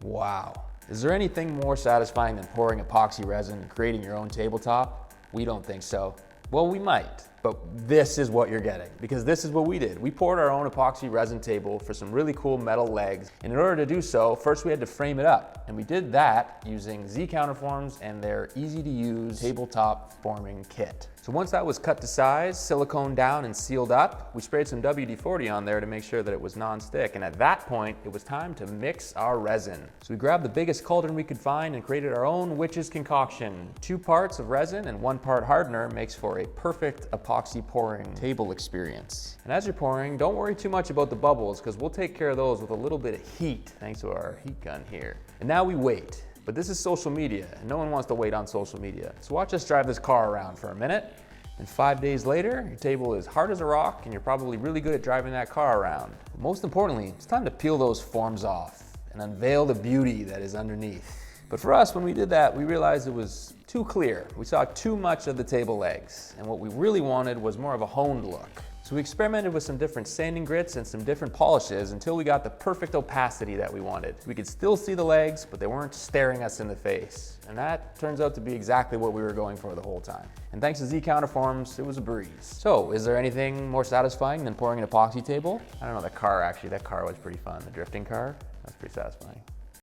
Wow. Is there anything more satisfying than pouring epoxy resin and creating your own tabletop? We don't think so. Well, we might, but this is what you're getting, because this is what we did. We poured our own epoxy resin table for some really cool metal legs, and in order to do so, first we had to frame it up, and we did that using Z counterforms and their easy-to-use tabletop forming kit. So once that was cut to size, silicone down and sealed up, we sprayed some WD-40 on there to make sure that it was non-stick, and at that point, it was time to mix our resin. So we grabbed the biggest cauldron we could find and created our own witch's concoction. 2 parts of resin and 1 part hardener makes for a perfect epoxy pouring table experience. And as you're pouring, don't worry too much about the bubbles, because we'll take care of those with a little bit of heat, thanks to our heat gun here. And now we wait. But this is social media, and no one wants to wait on social media. So watch us drive this car around for a minute, and 5 days later, your table is hard as a rock, and you're probably really good at driving that car around. Most importantly, it's time to peel those forms off and unveil the beauty that is underneath. But for us, when we did that, we realized it was too clear. We saw too much of the table legs, and what we really wanted was more of a honed look. So we experimented with some different sanding grits and some different polishes until we got the perfect opacity that we wanted. We could still see the legs, but they weren't staring us in the face. And that turns out to be exactly what we were going for the whole time. And thanks to Z counterforms, it was a breeze. So is there anything more satisfying than pouring an epoxy table? I don't know, that car was pretty fun. The drifting car, that's pretty satisfying.